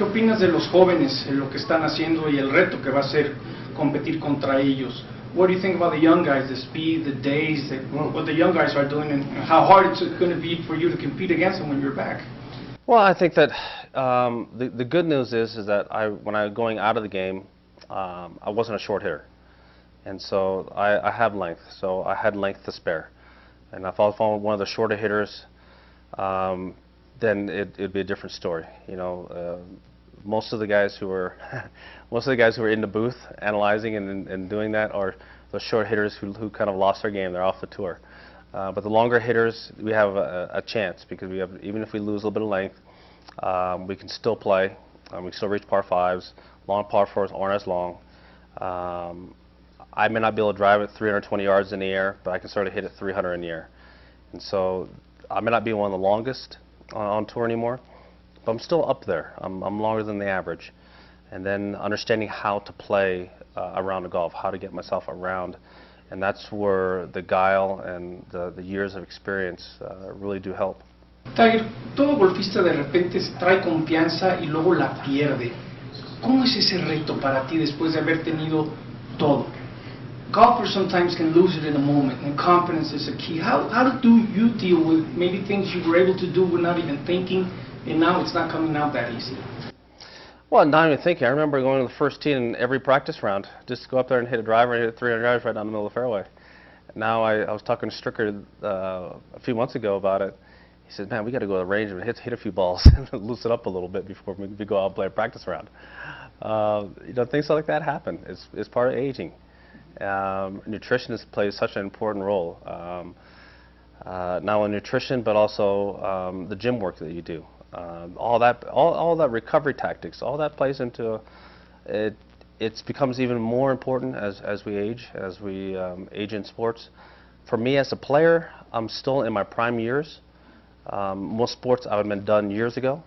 ¿Qué opinas de los jóvenes, en lo que están haciendo y el reto que va a ser competir contra ellos? What do you think about the young guys, the speed, the days, what the young guys are doing, and how hard it's going to be for you to compete against them when you're back? Well, I think that the good news is that when I was going out of the game, I wasn't a short hitter, and so I have length, so I had length to spare. And if I was one of the shorter hitters, then it'd be a different story. You know, most of the guys who were in the booth analyzing and doing that are the short hitters who kind of lost their game. They're off the tour. But the longer hitters, we have a chance because we have, even if we lose a little bit of length, we can still play. We can still reach par fives. Long par fours aren't as long. I may not be able to drive it 320 yards in the air, but I can sort of hit it 300 in the air. And so I may not be one of the longest on tour anymore, but I'm still up there. I'm longer than the average. And then understanding how to play around the golf, how to get myself around. And that's where the guile and the years of experience really do help. Tiger, todo golfista de repente trae confianza y luego la pierde. ¿Cómo es ese reto para ti después de haber tenido todo? Golfers sometimes can lose it in a moment, and confidence is a key. How do you deal with maybe things you were able to do without even thinking, and now it's not coming out that easy? Well, not even thinking. I remember going to the first tee in every practice round, just go up there and hit a driver and hit it 300 yards right down the middle of the fairway. Now I was talking to Stricker a few months ago about it. He said, "Man, we got to go to the range and hit a few balls and loosen up a little bit before we go out and play a practice round." You know, things like that happen. It's part of aging. Nutrition plays such an important role. Not only nutrition, but also the gym work that you do. All that recovery tactics, all that plays into it. It becomes even more important as we age in sports. For me as a player, I'm still in my prime years. Most sports I would have been done years ago.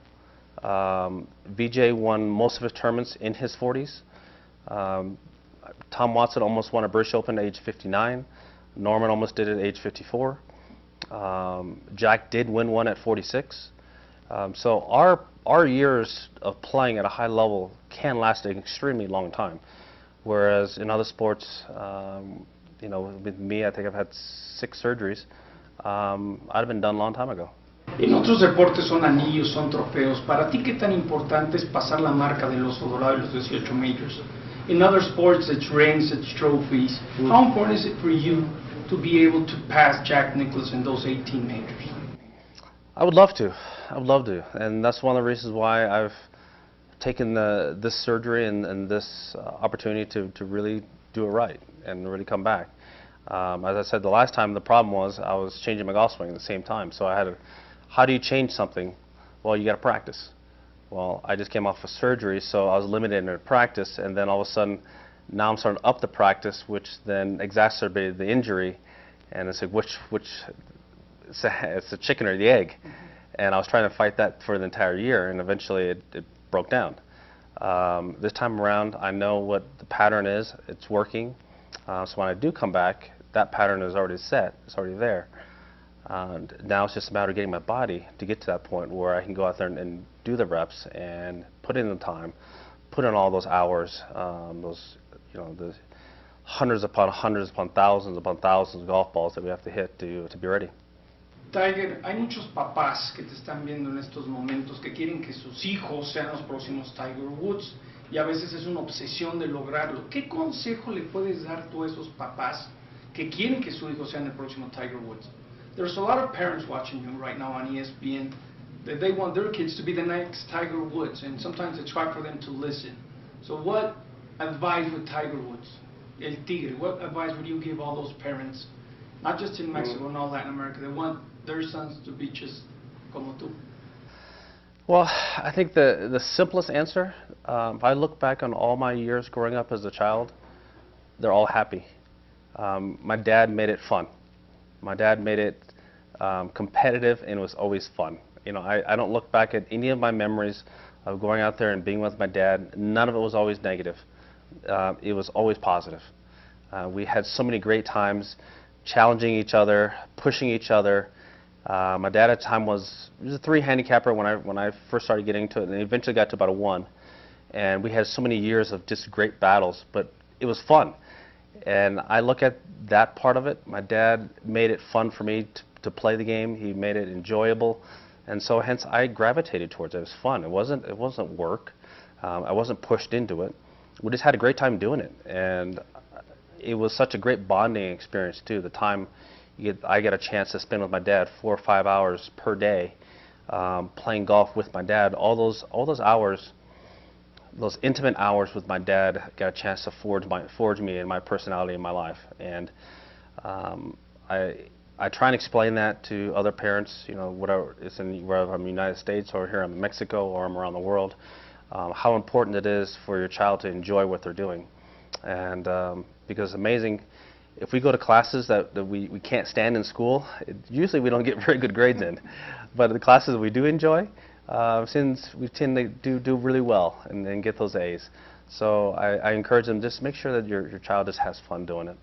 VJ won most of his tournaments in his 40s. Tom Watson almost won a British Open at age 59. Norman almost did it at age 54. Jack did win one at 46. So our years of playing at a high level can last an extremely long time. Whereas in other sports, you know, with me, I think I've had 6 surgeries. I'd have been done a long time ago. En otros deportes son anillos, son trofeos. Para ti, ¿qué tan importante es pasar la marca del oso dorado y los 18 majors? In other sports, it's rings, it's trophies. How important is it for you to be able to pass Jack Nicklaus in those 18 majors? I would love to. I would love to. And that's one of the reasons why I've taken this surgery and this opportunity to really do it right and really come back. As I said the last time, the problem was I was changing my golf swing at the same time. So I had to, how do you change something? Well, you got to practice. Well, I just came off of surgery, so I was limited in practice, and then all of a sudden, now I'm starting up the practice, which then exacerbated the injury, and it's like it's the chicken or the egg, and I was trying to fight that for the entire year, and eventually it broke down. This time around, I know what the pattern is. It's working, so when I do come back, that pattern is already set. It's already there. Now it's just a matter of getting my body to get to that point where I can go out there and do the reps and put in the time, put in all those hours, the hundreds upon thousands of golf balls that we have to hit to be ready. Tiger, hay muchos papás que te están viendo en estos momentos que quieren que sus hijos sean los próximos Tiger Woods y a veces es una obsesión de lograrlo. ¿Qué consejo le puedes dar tú a esos papás que quieren que su hijo sea el próximo Tiger Woods? There's a lot of parents watching you right now on ESPN that they want their kids to be the next Tiger Woods, and sometimes it's hard for them to listen. So what advice would Tiger Woods, El Tigre, what advice would you give all those parents, not just in Mexico and all Latin America, that want their sons to be just como tú? Well, I think the simplest answer, if I look back on all my years growing up as a child, they're all happy. My dad made it fun. My dad made it competitive, and it was always fun. You know, I don't look back at any of my memories of going out there and being with my dad. None of it was always negative. It was always positive. We had so many great times challenging each other, pushing each other, My dad at the time was a 3 handicapper when I first started getting into it, and eventually got to about a 1. And we had so many years of just great battles, but it was fun. And I look at that part of it. My dad made it fun for me to play the game. He made it enjoyable, and so hence I gravitated towards it. It was fun. It wasn't work. I wasn't pushed into it. We just had a great time doing it, and it was such a great bonding experience too. The time I get a chance to spend with my dad 4 or 5 hours per day, playing golf with my dad. All those hours, those intimate hours with my dad, got a chance to forge me and my personality in my life. And I try and explain that to other parents, you know, whether I'm in the United States or here I'm in Mexico or I'm around the world, how important it is for your child to enjoy what they're doing. And because amazing, if we go to classes that we can't stand in school, usually we don't get very good grades in. But the classes we do enjoy, since we tend to do really well and get those A's. So I encourage them, just make sure that your child just has fun doing it.